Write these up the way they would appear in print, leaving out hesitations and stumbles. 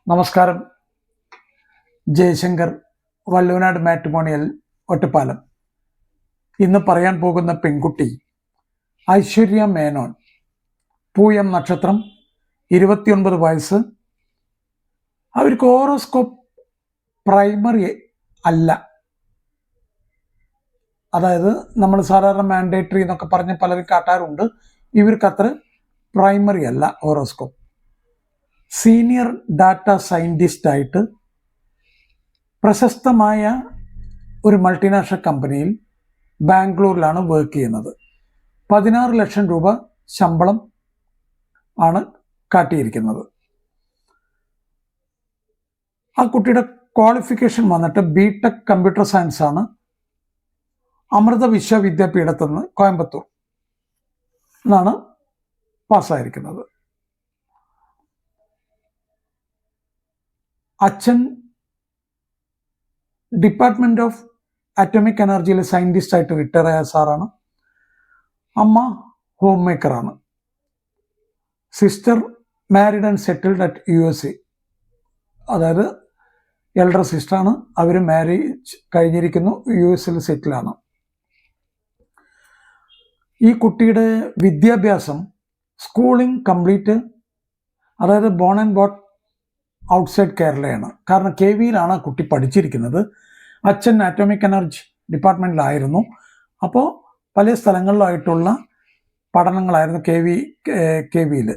നമസ്കാരം. ജയശങ്കർ, വള്ളുവനാട് മാട്രിമോണിയൽ, ഒറ്റപ്പാലം. ഇന്ന് പറയാൻ പോകുന്ന പെൺകുട്ടി ഐശ്വര്യ മേനോൻ. പൂയം നക്ഷത്രം, 29 വയസ്സ്. അവർക്ക് ഹോറോസ്കോപ്പ് പ്രൈമറി അല്ല. അതായത് നമ്മൾ സാധാരണ മാൻഡേറ്ററി എന്നൊക്കെ പറഞ്ഞ് പലരും കാട്ടാറുണ്ട്. ഇവർക്ക് അത്ര പ്രൈമറി അല്ല ഹോറോസ്കോപ്പ്. സീനിയർ ഡാറ്റ സയൻറ്റിസ്റ്റായിട്ട് പ്രശസ്തമായ ഒരു മൾട്ടിനാഷണൽ കമ്പനിയിൽ ബാംഗ്ലൂരിലാണ് വർക്ക് ചെയ്യുന്നത്. 16 ലക്ഷം രൂപ ശമ്പളം ആണ് കാട്ടിയിരിക്കുന്നത്. ആ കുട്ടിയുടെ ക്വാളിഫിക്കേഷൻ വന്നിട്ട് BTech കമ്പ്യൂട്ടർ സയൻസ് ആണ്. അമൃത വിശ്വവിദ്യാപീഠത്തിൽ നിന്ന് കോയമ്പത്തൂർ എന്നാണ് പാസ്സായിരിക്കുന്നത്. അച്ഛൻ ഡിപ്പാർട്ട്മെന്റ് ഓഫ് അറ്റോമിക് എനർജിയിലെ സയൻറ്റിസ്റ്റ് ആയിട്ട് റിട്ടയർ ആയ സാറാണ്. അമ്മ ഹോം മേക്കറാണ്. Sister married and settled at USA. അതായത് എൽഡർ സിസ്റ്ററാണ്. അവർ മാരേജ് കഴിഞ്ഞിരിക്കുന്നു, US സെറ്റിലാണ്. ഈ കുട്ടിയുടെ വിദ്യാഭ്യാസം സ്കൂളിംഗ് കംപ്ലീറ്റ്, അതായത് ബോൺ ആൻഡ് ബോട്ട് ഔട്ട്സൈഡ് കേരളയാണ്. കാരണം KVയിലാണ് കുട്ടി പഠിച്ചിരിക്കുന്നത്. അച്ഛൻ അറ്റോമിക് എനർജി ഡിപ്പാർട്ട്മെൻറ്റിലായിരുന്നു. അപ്പോൾ പല സ്ഥലങ്ങളിലായിട്ടുള്ള പഠനങ്ങളായിരുന്നു KVയിൽ.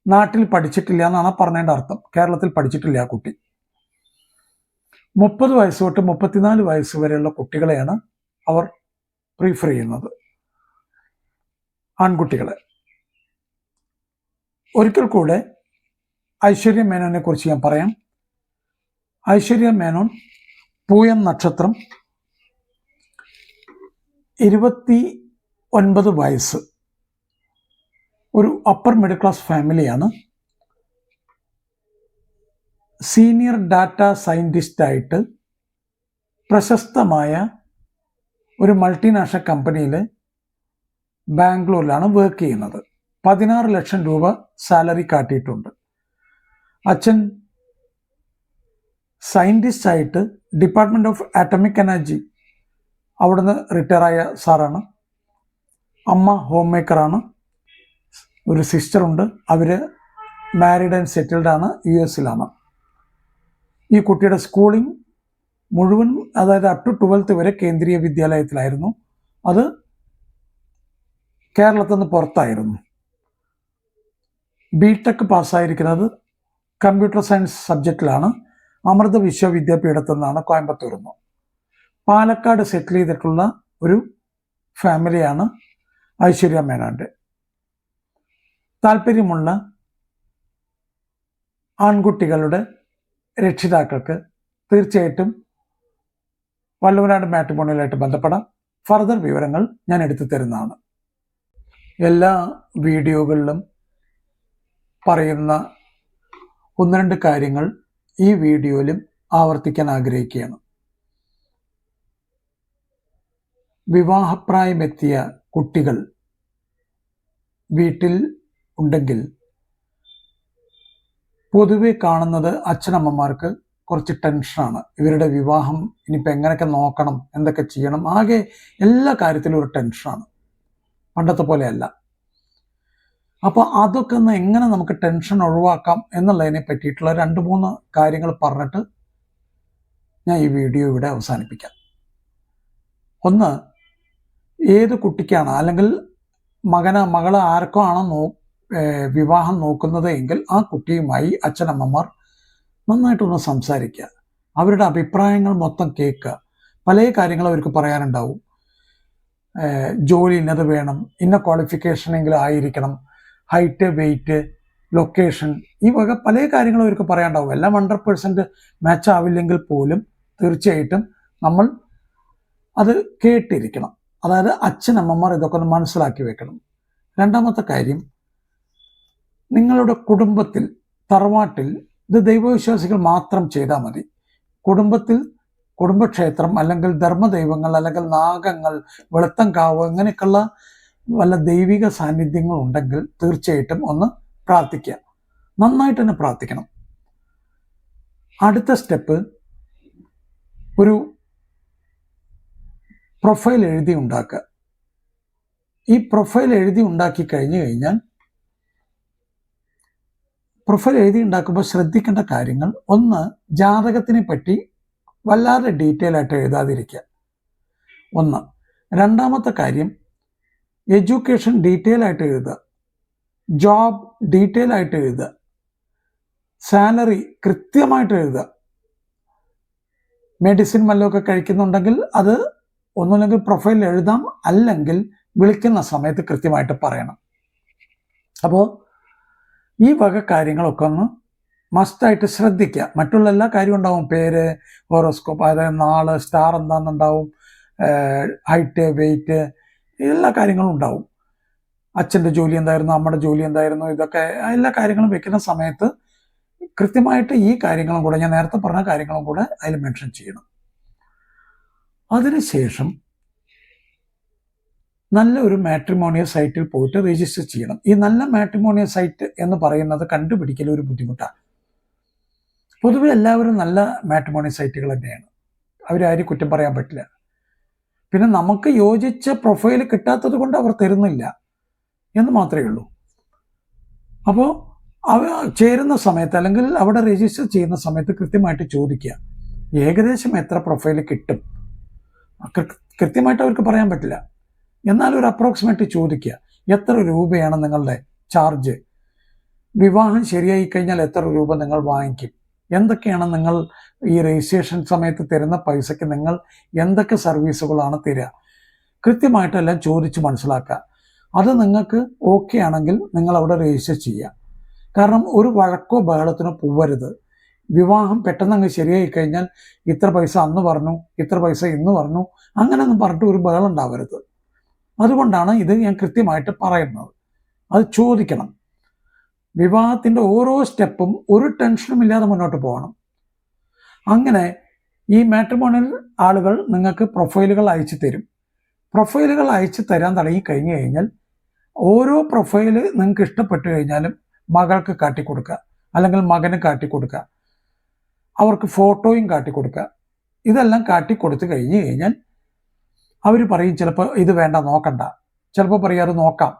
നാട്ടിൽ പഠിച്ചിട്ടില്ല എന്നാണ് പറഞ്ഞതിൻ്റെ അർത്ഥം. കേരളത്തിൽ പഠിച്ചിട്ടില്ല ആ കുട്ടി. 30 വയസ്സ് തൊട്ട് 34 വയസ്സ് വരെയുള്ള കുട്ടികളെയാണ് അവർ പ്രിഫർ ചെയ്യുന്നത്, ആൺകുട്ടികളെ. ഒരിക്കൽ കൂടെ ഐശ്വര്യ മേനോനെ കുറിച്ച് ഞാൻ പറയാം. ഐശ്വര്യ മേനോൻ പൂയം നക്ഷത്രം, 29 വയസ്സ്. ഒരു അപ്പർ മിഡിൽ ക്ലാസ് ഫാമിലിയാണ്. സീനിയർ ഡാറ്റ സയൻറ്റിസ്റ്റായിട്ട് പ്രശസ്തമായ ഒരു മൾട്ടിനാഷണൽ കമ്പനിയിൽ ബാംഗ്ലൂരിലാണ് വർക്ക് ചെയ്യുന്നത്. 16 ലക്ഷം രൂപ സാലറി കാട്ടിയിട്ടുണ്ട്. അച്ഛൻ സയൻറ്റിസ്റ്റായിട്ട് ഡിപ്പാർട്ട്മെന്റ് ഓഫ് അറ്റോമിക് എനർജി അവിടുന്ന് റിട്ടയർ ആയ സാറാണ്. അമ്മ ഹോം മേക്കറാണ്. ഒരു സിസ്റ്ററുണ്ട്. അവർ മാരീഡ് ആൻഡ് സെറ്റിൽഡ് ആണ്, US ഈ കുട്ടിയുടെ സ്കൂളിംഗ് മുഴുവൻ, അതായത് അപ് ടു 12th വരെ കേന്ദ്രീയ വിദ്യാലയത്തിലായിരുന്നു. അത് കേരളത്തിൽ നിന്ന് പുറത്തായിരുന്നു. BTech പാസ്സായിരിക്കുന്നത് കമ്പ്യൂട്ടർ സയൻസ് സബ്ജക്റ്റിലാണ്. അമൃത വിശ്വവിദ്യാപീഠത്തിൽ നിന്നാണ്, കോയമ്പത്തൂരിൽ നിന്ന്. പാലക്കാട് സെറ്റിൽ ചെയ്തിട്ടുള്ള ഒരു ഫാമിലിയാണ് ഐശ്വര്യ മേനോൻ്റെ. താല്പര്യമുള്ള ആൺകുട്ടികളുടെ രക്ഷിതാക്കൾക്ക് തീർച്ചയായിട്ടും വള്ളുവനാട് മാട്രിമോണിയലായിട്ട് ബന്ധപ്പെടാം. ഫർദർ വിവരങ്ങൾ ഞാൻ എടുത്തു തരുന്നതാണ്. എല്ലാ വീഡിയോകളിലും പറയുന്ന 1-2 കാര്യങ്ങൾ ഈ വീഡിയോയിലും ആവർത്തിക്കാൻ ആഗ്രഹിക്കുകയാണ്. വിവാഹപ്രായമെത്തിയ കുട്ടികൾ വീട്ടിൽ ഉണ്ടെങ്കിൽ പൊതുവെ കാണുന്നത് അച്ഛനമ്മമാർക്ക് കുറച്ച് ടെൻഷനാണ്. ഇവരുടെ വിവാഹം ഇനിയിപ്പോൾ എങ്ങനെയൊക്കെ നോക്കണം, എന്തൊക്കെ ചെയ്യണം, ആകെ എല്ലാ കാര്യത്തിലും ഒരു ടെൻഷനാണ്. പണ്ടത്തെ പോലെയല്ല. അപ്പോൾ അതൊക്കെ ഒന്ന് എങ്ങനെ നമുക്ക് ടെൻഷൻ ഒഴിവാക്കാം എന്നുള്ളതിനെ പറ്റിയിട്ടുള്ള 2-3 കാര്യങ്ങൾ പറഞ്ഞിട്ട് ഞാൻ ഈ വീഡിയോ ഇവിടെ അവസാനിപ്പിക്കാം. ഒന്ന്, ഏത് കുട്ടിക്കാണ് അല്ലെങ്കിൽ മകള് ആർക്കോ ആണോ വിവാഹം നോക്കുന്നത് എങ്കിൽ ആ കുട്ടിയുമായി അച്ഛനമ്മമാർ നന്നായിട്ടൊന്ന് സംസാരിക്കുക. അവരുടെ അഭിപ്രായങ്ങൾ മൊത്തം കേൾക്കുക. പല കാര്യങ്ങൾ അവർക്ക് പറയാനുണ്ടാവും. ജോലി ഇന്നത് വേണം, ഇന്ന ക്വാളിഫിക്കേഷനെങ്കിലും ആയിരിക്കണം, ഹൈറ്റ്, വെയിറ്റ്, ലൊക്കേഷൻ, ഈ വക പല കാര്യങ്ങളും അവർക്ക് പറയാനുണ്ടാവും. എല്ലാം 100% മാച്ച് ആവില്ലെങ്കിൽ പോലും തീർച്ചയായിട്ടും നമ്മൾ അത് കേട്ടിരിക്കണം. അതായത് അച്ഛനമ്മമാർ ഇതൊക്കെ ഒന്ന് മനസ്സിലാക്കി വെക്കണം. രണ്ടാമത്തെ കാര്യം, നിങ്ങളുടെ കുടുംബത്തിൽ, തറവാട്ടിൽ, ഇത് ദൈവവിശ്വാസികൾ മാത്രം ചെയ്താൽ മതി. കുടുംബത്തിൽ കുടുംബക്ഷേത്രം അല്ലെങ്കിൽ ധർമ്മദൈവങ്ങൾ അല്ലെങ്കിൽ നാഗങ്ങൾ, വെളുത്തങ്കാവ്, ഇങ്ങനെയൊക്കെയുള്ള വല്ല ദൈവിക സാന്നിധ്യങ്ങൾ ഉണ്ടെങ്കിൽ തീർച്ചയായിട്ടും ഒന്ന് പ്രാർത്ഥിക്കുക. നന്നായിട്ട് തന്നെ പ്രാർത്ഥിക്കണം. അടുത്ത സ്റ്റെപ്പ് ഒരു പ്രൊഫൈൽ എഴുതി ഉണ്ടാക്കുക. ഈ പ്രൊഫൈൽ എഴുതി ഉണ്ടാക്കി കഴിഞ്ഞാൽ പ്രൊഫൈൽ എഴുതി ഉണ്ടാക്കുമ്പോൾ ശ്രദ്ധിക്കേണ്ട കാര്യങ്ങൾ, ഒന്ന്, ജാതകത്തിനെ പറ്റി വല്ലാതെ ഡീറ്റെയിൽ ആയിട്ട് എഴുതാതിരിക്കുക. ഒന്ന്. രണ്ടാമത്തെ കാര്യം, എഡ്യൂക്കേഷൻ ഡീറ്റെയിൽ ആയിട്ട് എഴുതുക, ജോബ് ഡീറ്റെയിൽ ആയിട്ട് എഴുതുക, സാലറി കൃത്യമായിട്ട് എഴുതുക. മെഡിസിൻ വല്ലതൊക്കെ കഴിക്കുന്നുണ്ടെങ്കിൽ അത് ഒന്നുമില്ലെങ്കിൽ പ്രൊഫൈലിൽ എഴുതാം, അല്ലെങ്കിൽ വിളിക്കുന്ന സമയത്ത് കൃത്യമായിട്ട് പറയണം. അപ്പോൾ ഈ വക കാര്യങ്ങളൊക്കെ ഒന്ന് മസ്റ്റായിട്ട് ശ്രദ്ധിക്കുക. മറ്റുള്ള എല്ലാ കാര്യവും ഉണ്ടാവും, പേര്, ഹോറോസ്കോപ്പ്, അതായത് നാള്, സ്റ്റാർ എന്താണെന്നുണ്ടാവും, ഹൈറ്റ്, വെയിറ്റ്, എല്ലാ കാര്യങ്ങളും ഉണ്ടാവും. അച്ഛൻ്റെ ജോലി എന്തായിരുന്നു, അമ്മയുടെ ജോലി എന്തായിരുന്നു, ഇതൊക്കെ എല്ലാ കാര്യങ്ങളും വെക്കുന്ന സമയത്ത് കൃത്യമായിട്ട് ഈ കാര്യങ്ങളും കൂടെ, ഞാൻ നേരത്തെ പറഞ്ഞ കാര്യങ്ങളും കൂടെ അതിൽ മെൻഷൻ ചെയ്യണം. അതിനുശേഷം നല്ല ഒരു മാട്രിമോണിയൽ സൈറ്റിൽ പോയിട്ട് രജിസ്റ്റർ ചെയ്യണം. ഈ നല്ല മാട്രിമോണിയൽ സൈറ്റ് എന്ന് പറയുന്നത് കണ്ടുപിടിക്കൽ ഒരു ബുദ്ധിമുട്ടാണ്. പൊതുവെ എല്ലാവരും നല്ല മാട്രിമോണിയൽ സൈറ്റുകൾ തന്നെയാണ്, അവരാരും കുറ്റം പറയാൻ പറ്റില്ല. പിന്നെ നമുക്ക് യോജിച്ച പ്രൊഫൈൽ കിട്ടാത്തത് കൊണ്ട് അവർ തരുന്നില്ല എന്ന് മാത്രമേ ഉള്ളൂ. അപ്പോൾ അവ ചേരുന്ന സമയത്ത് അല്ലെങ്കിൽ അവിടെ രജിസ്റ്റർ ചെയ്യുന്ന സമയത്ത് കൃത്യമായിട്ട് ചോദിക്കുക, ഏകദേശം എത്ര പ്രൊഫൈൽ കിട്ടും. കൃത്യമായിട്ട് അവർക്ക് പറയാൻ പറ്റില്ല, എന്നാൽ ഒരു അപ്രോക്സിമേറ്റ് ചോദിക്കുക, എത്ര രൂപയാണ് നിങ്ങളുടെ ചാർജ്, വിവാഹം ശരിയായി കഴിഞ്ഞാൽ എത്ര രൂപ നിങ്ങൾ വാങ്ങിക്കും, എന്തൊക്കെയാണ് നിങ്ങൾ ഈ രജിസ്ട്രേഷൻ സമയത്ത് തരുന്ന പൈസയ്ക്ക് നിങ്ങൾ എന്തൊക്കെ സർവീസുകളാണ് തരിക, കൃത്യമായിട്ടെല്ലാം ചോദിച്ച് മനസ്സിലാക്കുക. അത് നിങ്ങൾക്ക് ഓക്കെ ആണെങ്കിൽ നിങ്ങൾ അവിടെ രജിസ്റ്റർ ചെയ്യുക. കാരണം ഒരു വഴക്കോ ബഹളത്തിനോ പോവരുത്. വിവാഹം പെട്ടെന്ന് അങ്ങ് ശരിയായി കഴിഞ്ഞാൽ ഇത്ര പൈസ അന്ന് പറഞ്ഞു, ഇത്ര പൈസ ഇന്ന് പറഞ്ഞു, അങ്ങനെയൊന്നും പറഞ്ഞിട്ട് ഒരു ബഹളം ഉണ്ടാവരുത്. അതുകൊണ്ടാണ് ഇത് ഞാൻ കൃത്യമായിട്ട് പറയുന്നത്. അത് ചോദിക്കണം. വിവാഹത്തിൻ്റെ ഓരോ സ്റ്റെപ്പും ഒരു ടെൻഷനും ഇല്ലാതെ മുന്നോട്ട് പോകണം. അങ്ങനെ ഈ മാട്രിമോണിയൽ ആളുകൾ നിങ്ങൾക്ക് പ്രൊഫൈലുകൾ അയച്ചു തരും. പ്രൊഫൈലുകൾ അയച്ചു തരാൻ തുടങ്ങി കഴിഞ്ഞു കഴിഞ്ഞാൽ ഓരോ പ്രൊഫൈല് നിങ്ങൾക്ക് ഇഷ്ടപ്പെട്ടു കഴിഞ്ഞാലും മകൾക്ക് കാട്ടിക്കൊടുക്കുക, അല്ലെങ്കിൽ മകന് കാട്ടിക്കൊടുക്കുക, അവർക്ക് ഫോട്ടോയും കാട്ടിക്കൊടുക്കുക. ഇതെല്ലാം കാട്ടിക്കൊടുത്തു കഴിഞ്ഞു കഴിഞ്ഞാൽ അവർ പറയും, ചിലപ്പോൾ ഇത് വേണ്ട, നോക്കണ്ട, ചിലപ്പോൾ പറയും അത് നോക്കാം.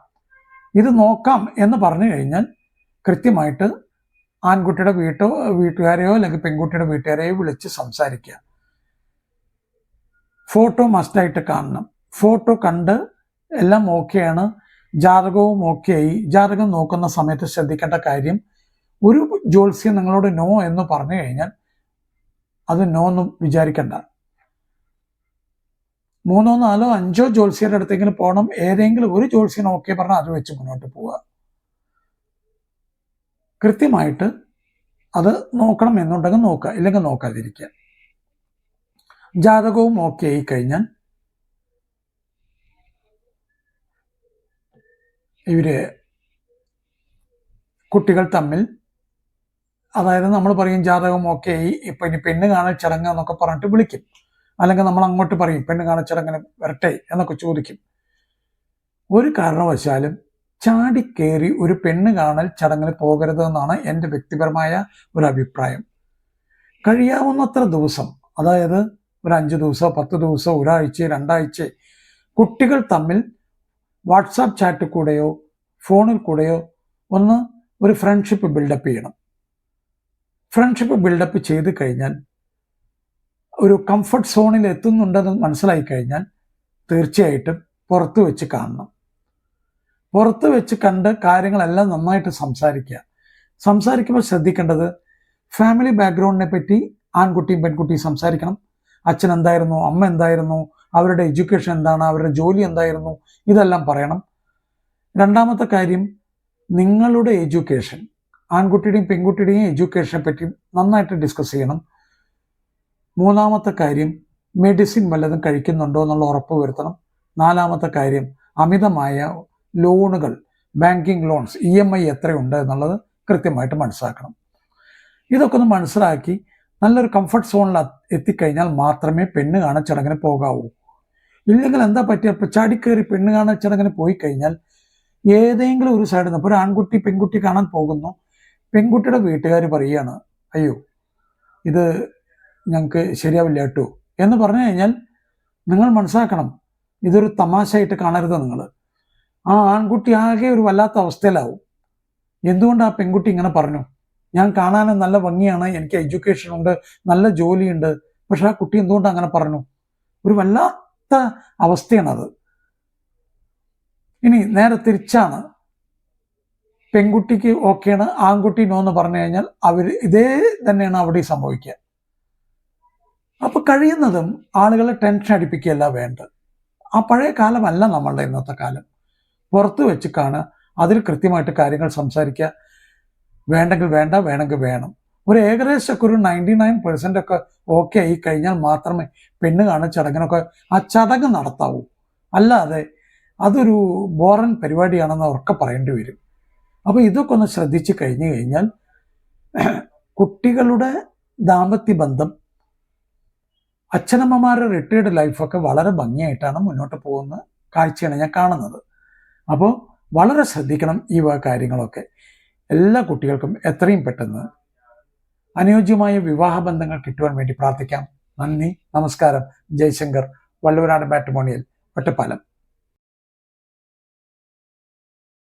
ഇത് നോക്കാം എന്ന് പറഞ്ഞു കഴിഞ്ഞാൽ കൃത്യമായിട്ട് ആൺകുട്ടിയുടെ വീട്ടുകാരെയോ അല്ലെങ്കിൽ പെൺകുട്ടിയുടെ വീട്ടുകാരെയോ വിളിച്ച് സംസാരിക്കുക. ഫോട്ടോ മസ്റ്റായിട്ട് കാണണം. ഫോട്ടോ കണ്ട് എല്ലാം ഓക്കെയാണ്, ജാതകവും ഓക്കെ ആയി. ജാതകം നോക്കുന്ന സമയത്ത് ശ്രദ്ധിക്കേണ്ട കാര്യം, ഒരു ജ്യോത്സ്യം നിങ്ങളോട് നോ എന്ന് പറഞ്ഞു കഴിഞ്ഞാൽ അത് നോ എന്നും വിചാരിക്കണ്ട. 3, 4, 5 ജ്യോത്സ്യരുടെ അടുത്തെങ്കിലും പോകണം. ഏതെങ്കിലും ഒരു ജ്യോത്സ്യൻ ഓക്കെ പറഞ്ഞാൽ അത് വെച്ച് മുന്നോട്ട് പോവുക. കൃത്യമായിട്ട് അത് നോക്കണം എന്നുണ്ടെങ്കിൽ നോക്കുക, ഇല്ലെങ്കിൽ നോക്കാതിരിക്കുക. ജാതകവും ഓക്കെ ആയി കഴിഞ്ഞാൽ ഇവര് കുട്ടികൾ തമ്മിൽ, അതായത് നമ്മൾ പറയും ജാതകം ഓക്കെ ആയി, ഇപ്പം ഇനി പെണ്ണ് കാണൽ ചടങ്ങ് എന്നൊക്കെ പറഞ്ഞിട്ട് വിളിക്കും, അല്ലെങ്കിൽ നമ്മൾ അങ്ങോട്ട് പറയും പെണ്ണ് കാണൽ ചടങ്ങിന് വരട്ടെ എന്നൊക്കെ ചോദിക്കും. ഒരു കാരണവശാലും ചാടിക്കേറി ഒരു പെണ്ണ് കാണൽ ചടങ്ങിന് പോകരുത് എന്നാണ് എൻ്റെ വ്യക്തിപരമായ ഒരു അഭിപ്രായം. കഴിയാവുന്നത്ര ദിവസം, അതായത് ഒരു 5 ദിവസം, 10 ദിവസം, ഒരാഴ്ച, 2 ആഴ്ച കുട്ടികൾ തമ്മിൽ വാട്സാപ്പ് ചാറ്റിൽ കൂടെയോ ഫോണിൽ കൂടെയോ ഒന്ന് ഒരു ഫ്രണ്ട്ഷിപ്പ് ബിൽഡപ്പ് ചെയ്യണം. ഫ്രണ്ട്ഷിപ്പ് ബിൽഡപ്പ് ചെയ്ത് കഴിഞ്ഞാൽ ഒരു കംഫർട്ട് സോണിൽ എത്തുന്നുണ്ടെന്ന് മനസ്സിലായി കഴിഞ്ഞാൽ തീർച്ചയായിട്ടും പുറത്ത് വെച്ച് കാണണം. പുറത്ത് വെച്ച് കണ്ട് കാര്യങ്ങളെല്ലാം നന്നായിട്ട് സംസാരിക്കുമ്പോൾ ശ്രദ്ധിക്കേണ്ടത്, ഫാമിലി ബാക്ക്ഗ്രൗണ്ടിനെ പറ്റി ആൺകുട്ടിയും പെൺകുട്ടിയും സംസാരിക്കണം. അച്ഛൻ എന്തായിരുന്നു, അമ്മ എന്തായിരുന്നു, അവരുടെ എഡ്യൂക്കേഷൻ എന്താണ്, അവരുടെ ജോലി എന്തായിരുന്നു, ഇതെല്ലാം പറയണം. രണ്ടാമത്തെ കാര്യം, നിങ്ങളുടെ എഡ്യൂക്കേഷൻ, ആൺകുട്ടിയുടെയും പെൺകുട്ടിയുടെയും എഡ്യൂക്കേഷനെ പറ്റി നന്നായിട്ട് ഡിസ്കസ് ചെയ്യണം. മൂന്നാമത്തെ കാര്യം, മെഡിസിൻ വല്ലതും കഴിക്കുന്നുണ്ടോ എന്നുള്ള ഉറപ്പ് വരുത്തണം. നാലാമത്തെ കാര്യം, അമിതമായ ലോണുകൾ, ബാങ്കിങ് ലോൺസ്, EMI എത്രയുണ്ട് എന്നുള്ളത് കൃത്യമായിട്ട് മനസ്സിലാക്കണം. ഇതൊക്കെ ഒന്ന് മനസ്സിലാക്കി നല്ലൊരു കംഫർട്ട് സോണിൽ എത്തിക്കഴിഞ്ഞാൽ മാത്രമേ പെണ്ണ് കാണൽ ചടങ്ങിന് പോകാവൂ. ഇല്ലെങ്കിൽ എന്താ പറ്റിയ, ഇപ്പോൾ ചാടിക്കയറി പെണ്ണ് കാണൽ ചടങ്ങിന് പോയി കഴിഞ്ഞാൽ ഏതെങ്കിലും ഒരു സൈഡിൽ നിന്ന്, ഇപ്പോൾ ഒരു ആൺകുട്ടി പെൺകുട്ടി കാണാൻ പോകുന്നു, പെൺകുട്ടിയുടെ വീട്ടുകാർ പറയുകയാണ്, അയ്യോ ഇത് ഞങ്ങൾക്ക് ശരിയാവില്ല കേട്ടോ എന്ന് പറഞ്ഞു കഴിഞ്ഞാൽ നിങ്ങൾ മനസ്സിലാക്കണം, ഇതൊരു തമാശയായിട്ട് കാണരുത് നിങ്ങൾ. ആ ആൺകുട്ടി ആകെ ഒരു വല്ലാത്ത അവസ്ഥയിലാവും. എന്തുകൊണ്ട് ആ പെൺകുട്ടി ഇങ്ങനെ പറഞ്ഞു? ഞാൻ കാണാനും നല്ല ഭംഗിയാണ്, എനിക്ക് എഡ്യൂക്കേഷൻ ഉണ്ട്, നല്ല ജോലിയുണ്ട്, പക്ഷെ ആ കുട്ടി എന്തുകൊണ്ട് അങ്ങനെ പറഞ്ഞു? ഒരു വല്ലാത്ത അവസ്ഥയാണത്. ഇനി നേരെ തിരിച്ചാണ്, പെൺകുട്ടിക്ക് ഓക്കെയാണ്, ആൺകുട്ടി നോ എന്ന് പറഞ്ഞു കഴിഞ്ഞാൽ ഇതേ തന്നെയാണ് അവിടെ സംഭവിക്കുക. അപ്പൊ കഴിയുന്നതും ആളുകളെ ടെൻഷൻ അടിപ്പിക്കുകയല്ല വേണ്ടത്. ആ പഴയ കാലമല്ല നമ്മളുടെ ഇന്നത്തെ കാലം. പുറത്ത് വെച്ച് കാണുക, അതിൽ കൃത്യമായിട്ട് കാര്യങ്ങൾ സംസാരിക്കുക. വേണ്ടെങ്കിൽ വേണ്ട, വേണമെങ്കിൽ വേണം. ഒരു ഏകദേശമൊക്കെ ഒരു 99% ഒക്കെ ഓക്കെ ആയി കഴിഞ്ഞാൽ മാത്രമേ പെണ്ണ് കാണുന്ന ചടങ്ങിനൊക്കെ ആ ചടങ്ങ് നടത്താവൂ. അല്ലാതെ അതൊരു ബോറൻ പരിപാടിയാണെന്ന് അവർക്ക് പറയേണ്ടി വരും. അപ്പോൾ ഇതൊക്കെ ഒന്ന് ശ്രദ്ധിച്ചു കഴിഞ്ഞു കഴിഞ്ഞാൽ കുട്ടികളുടെ ദാമ്പത്യ ബന്ധം, അച്ഛനമ്മമാരുടെ റിട്ടയർഡ് ലൈഫൊക്കെ വളരെ ഭംഗിയായിട്ടാണ് മുന്നോട്ട് പോകുന്ന കാഴ്ചയാണ് ഞാൻ കാണുന്നത്. അപ്പോൾ വളരെ ശ്രദ്ധിക്കണം ഈ കാര്യങ്ങളൊക്കെ. എല്ലാ കുട്ടികൾക്കും എത്രയും പെട്ടെന്ന് അനുയോജ്യമായ വിവാഹബന്ധങ്ങൾ കിട്ടുവാൻ വേണ്ടി പ്രാർത്ഥിക്കാം. നന്ദി, നമസ്കാരം. ജയശങ്കർ, വള്ളുവനാട് മാട്രിമോണിയൽ, ഒറ്റപ്പാലം.